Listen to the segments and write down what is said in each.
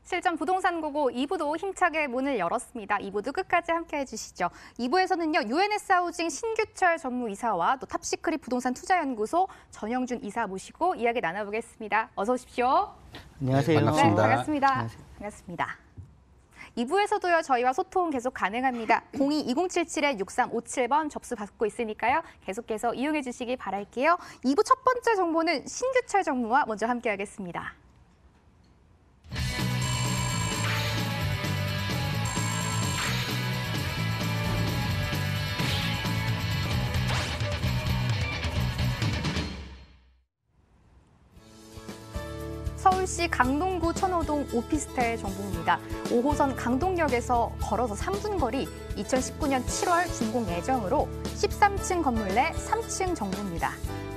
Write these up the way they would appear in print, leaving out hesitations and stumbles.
실전 부동산 고고 2부도 힘차게 문을 열었습니다. 2부도 끝까지 함께 해주시죠. 2부에서는요, UNS 하우징 신규철 전무이사와 또 탑시크릿 부동산 투자연구소 전영준 이사 모시고 이야기 나눠보겠습니다. 어서 오십시오. 안녕하세요. 네, 반갑습니다. 반갑습니다. 안녕하세요. 반갑습니다. 2부에서도요, 저희와 소통 계속 가능합니다. 02-2077-6357번 접수 받고 있으니까요. 계속해서 이용해 주시기 바랄게요. 2부 첫 번째 정보는 신규철 전무와 먼저 함께 하겠습니다. 서울시 강동구 천호동 오피스텔 정보입니다. 5호선 강동역에서 걸어서 3분 거리 2019년 7월 준공 예정으로 13층 건물 내 3층 정보입니다.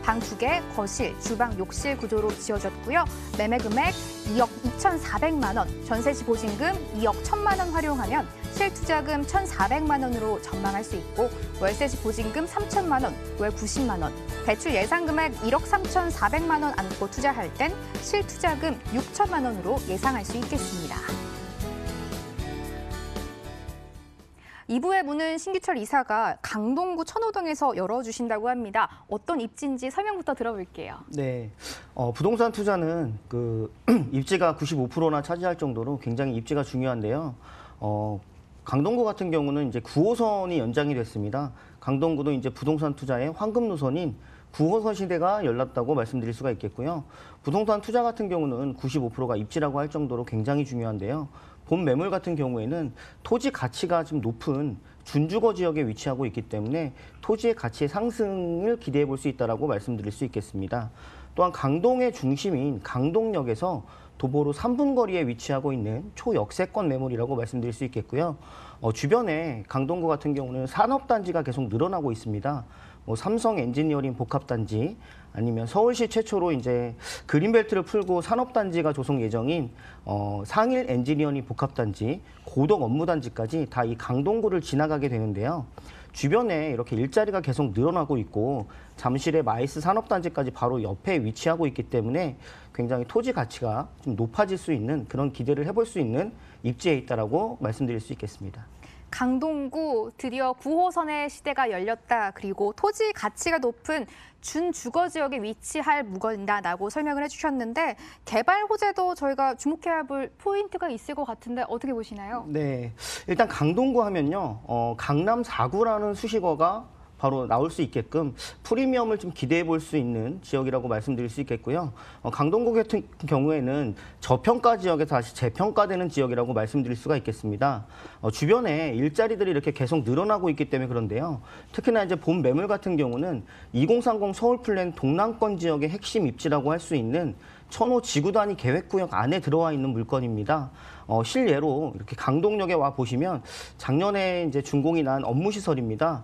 방 2개, 거실, 주방, 욕실 구조로 지어졌고요. 매매 금액 2억 2,400만 원, 전세시 보증금 2억 1,000만 원 활용하면 실투자금 1,400만 원으로 전망할 수 있고 월세시 보증금 3천만 원, 월 90만 원, 대출 예상 금액 1억 3,400만 원 안고 투자할 땐 실투자금 6천만 원으로 예상할 수 있겠습니다. 2부의 문은 신규철 이사가 강동구 천호동에서 열어주신다고 합니다. 어떤 입지인지 설명부터 들어볼게요. 네, 부동산 투자는 입지가 95%나 차지할 정도로 굉장히 입지가 중요한데요. 강동구 같은 경우는 이제 9호선이 연장이 됐습니다. 강동구도 이제 부동산 투자의 황금 노선인 9호선 시대가 열렸다고 말씀드릴 수가 있겠고요. 부동산 투자 같은 경우는 95%가 입지라고 할 정도로 굉장히 중요한데요. 본 매물 같은 경우에는 토지 가치가 좀 높은 준주거 지역에 위치하고 있기 때문에 토지의 가치의 상승을 기대해 볼 수 있다고 말씀드릴 수 있겠습니다. 또한 강동의 중심인 강동역에서 도보로 3분 거리에 위치하고 있는 초역세권 매물이라고 말씀드릴 수 있겠고요. 주변에 강동구 같은 경우는 산업단지가 계속 늘어나고 있습니다. 삼성 엔지니어링 복합단지, 아니면 서울시 최초로 이제 그린벨트를 풀고 산업단지가 조성 예정인 상일 엔지니어링 복합단지, 고덕 업무단지까지 다 이 강동구를 지나가게 되는데요. 주변에 이렇게 일자리가 계속 늘어나고 있고 잠실의 마이스 산업단지까지 바로 옆에 위치하고 있기 때문에 굉장히 토지 가치가 좀 높아질 수 있는 그런 기대를 해볼 수 있는 입지에 있다라고 말씀드릴 수 있겠습니다. 강동구 드디어 9호선의 시대가 열렸다. 그리고 토지 가치가 높은 준주거 지역에 위치할 물건이다라고 설명을 해주셨는데 개발 호재도 저희가 주목해야 볼 포인트가 있을 것 같은데 어떻게 보시나요? 네, 일단 강동구 하면요, 강남 4구라는 수식어가 바로 나올 수 있게끔 프리미엄을 좀 기대해 볼 수 있는 지역이라고 말씀드릴 수 있겠고요. 강동구 같은 경우에는 저평가 지역에서 다시 재평가되는 지역이라고 말씀드릴 수가 있겠습니다. 주변에 일자리들이 이렇게 계속 늘어나고 있기 때문에 그런데요. 특히나 이제 본 매물 같은 경우는 2030 서울 플랜 동남권 지역의 핵심 입지라고 할 수 있는 천호 지구단위 계획구역 안에 들어와 있는 물건입니다. 실예로 이렇게 강동역에 와 보시면 작년에 이제 준공이 난 업무시설입니다.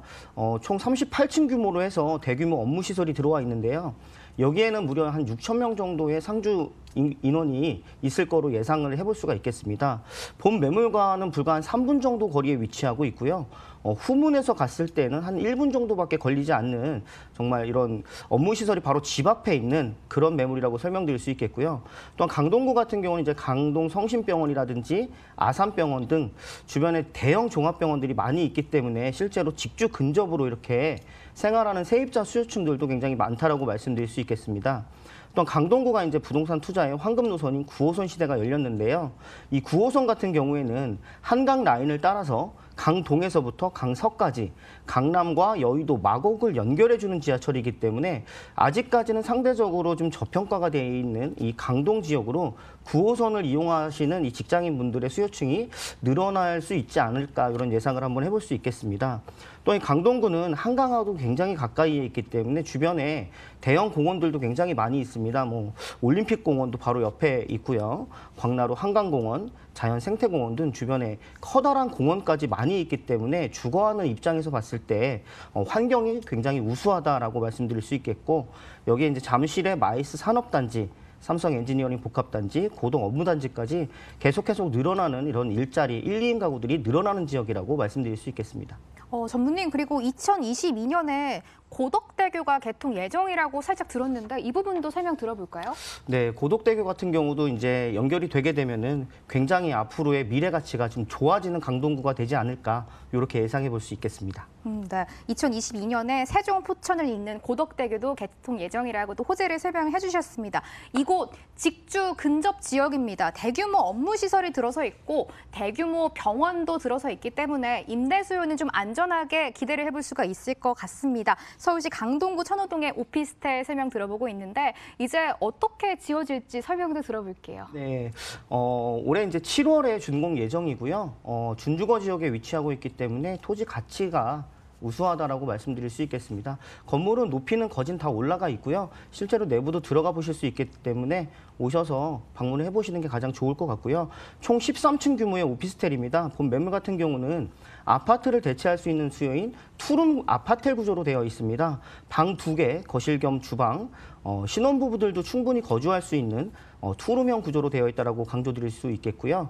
총 38층 규모로 해서 대규모 업무시설이 들어와 있는데요. 여기에는 무려 한 6천 명 정도의 상주 인원이 있을 거로 예상을 해볼 수가 있겠습니다. 본 매물과는 불과 한 3분 정도 거리에 위치하고 있고요. 후문에서 갔을 때는 한 1분 정도밖에 걸리지 않는 정말 이런 업무시설이 바로 집 앞에 있는 그런 매물이라고 설명드릴 수 있겠고요. 또한 강동구 같은 경우는 이제 강동 성심병원이라든지 아산병원 등 주변에 대형 종합병원들이 많이 있기 때문에 실제로 직주 근접으로 이렇게 생활하는 세입자 수요층들도 굉장히 많다라고 말씀드릴 수 있겠습니다. 또한 강동구가 이제 부동산 투자의 황금 노선인 9호선 시대가 열렸는데요. 이 9호선 같은 경우에는 한강 라인을 따라서 강동에서부터 강서까지 강남과 여의도, 마곡을 연결해주는 지하철이기 때문에 아직까지는 상대적으로 좀 저평가가 되어 있는 이 강동 지역으로 9호선을 이용하시는 이 직장인분들의 수요층이 늘어날 수 있지 않을까 이런 예상을 한번 해볼 수 있겠습니다. 또 이 강동구는 한강하고 굉장히 가까이에 있기 때문에 주변에 대형 공원들도 굉장히 많이 있습니다. 올림픽공원도 바로 옆에 있고요. 광나루 한강공원, 자연생태공원 등 주변에 커다란 공원까지 많이 있기 때문에 주거하는 입장에서 봤을 때 환경이 굉장히 우수하다라고 말씀드릴 수 있겠고, 여기에 이제 잠실의 마이스 산업단지, 삼성 엔지니어링 복합단지, 고동 업무단지까지 계속 늘어나는 이런 일자리, 1, 2인 가구들이 늘어나는 지역이라고 말씀드릴 수 있겠습니다. 전무님, 그리고 2022년에 고덕대교가 개통 예정이라고 살짝 들었는데 이 부분도 설명 들어볼까요? 네, 고덕대교 같은 경우도 이제 연결이 되게 되면은 굉장히 앞으로의 미래 가치가 좀 좋아지는 강동구가 되지 않을까 이렇게 예상해 볼 수 있겠습니다. 네. 2022년에 세종 포천을 잇는 고덕대교도 개통 예정이라고 또 호재를 설명해 주셨습니다. 이곳 직주 근접 지역입니다. 대규모 업무 시설이 들어서 있고 대규모 병원도 들어서 있기 때문에 임대 수요는 좀 안전하게 기대를 해볼 수가 있을 것 같습니다. 서울시 강동구 천호동의 오피스텔 설명 들어보고 있는데 이제 어떻게 지어질지 설명도 들어볼게요. 네, 올해 이제 7월에 준공 예정이고요. 준주거 지역에 위치하고 있기 때문에 토지 가치가 우수하다라고 말씀드릴 수 있겠습니다. 건물은 높이는 거진 다 올라가 있고요. 실제로 내부도 들어가 보실 수 있기 때문에 오셔서 방문을 해보시는 게 가장 좋을 것 같고요. 총 13층 규모의 오피스텔입니다. 본 매물 같은 경우는 아파트를 대체할 수 있는 수요인 투룸 아파텔 구조로 되어 있습니다. 방 2개, 거실 겸 주방, 신혼부부들도 충분히 거주할 수 있는 투룸형 구조로 되어 있다고 강조드릴 수 있겠고요.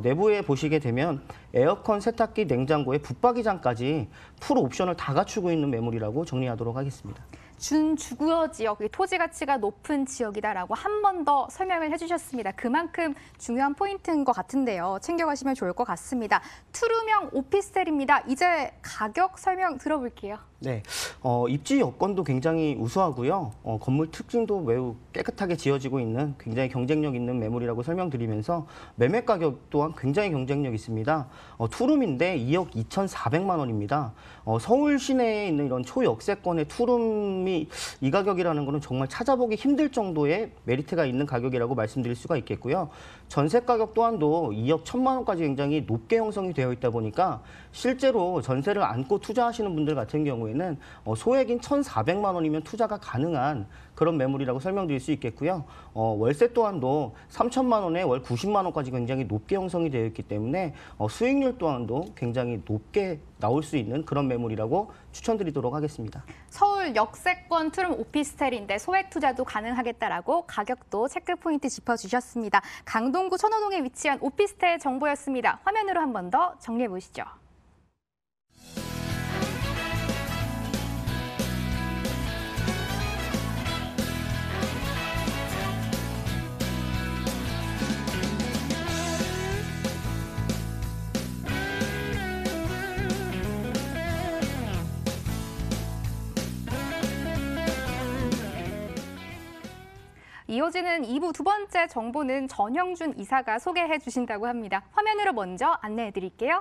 내부에 보시게 되면 에어컨, 세탁기, 냉장고에 붙박이장까지 풀 옵션을 다 갖추고 있는 매물이라고 정리하도록 하겠습니다. 준주거 지역, 토지 가치가 높은 지역이다라고 한 번 더 설명을 해주셨습니다. 그만큼 중요한 포인트인 것 같은데요. 챙겨가시면 좋을 것 같습니다. 투룸형 오피스텔입니다. 이제 가격 설명 들어볼게요. 네, 입지 여건도 굉장히 우수하고요. 건물 특징도 매우 깨끗하게 지어지고 있는 굉장히 경쟁력 있는 매물이라고 설명드리면서 매매 가격 또한 굉장히 경쟁력 있습니다. 투룸인데 2억 2,400만 원입니다. 서울 시내에 있는 이런 초역세권의 투룸이 이 가격이라는 거는 정말 찾아보기 힘들 정도의 메리트가 있는 가격이라고 말씀드릴 수가 있겠고요. 전세 가격 또한도 2억 1,000만 원까지 굉장히 높게 형성이 되어 있다 보니까 실제로 전세를 안고 투자하시는 분들 같은 경우에는 소액인 1,400만 원이면 투자가 가능한 그런 매물이라고 설명드릴 수 있겠고요. 월세 또한도 3천만 원에 월 90만 원까지 굉장히 높게 형성이 되어 있기 때문에 수익률 또한도 굉장히 높게 나올 수 있는 그런 매물이라고 추천드리도록 하겠습니다. 서울 역세권 투룸 오피스텔인데 소액 투자도 가능하겠다라고 가격도 체크 포인트 짚어주셨습니다. 강동구 천호동에 위치한 오피스텔 정보였습니다. 화면으로 한 번 더 정리해 보시죠. 이어지는 2부 두 번째 정보는 전형준 이사가 소개해 주신다고 합니다. 화면으로 먼저 안내해 드릴게요.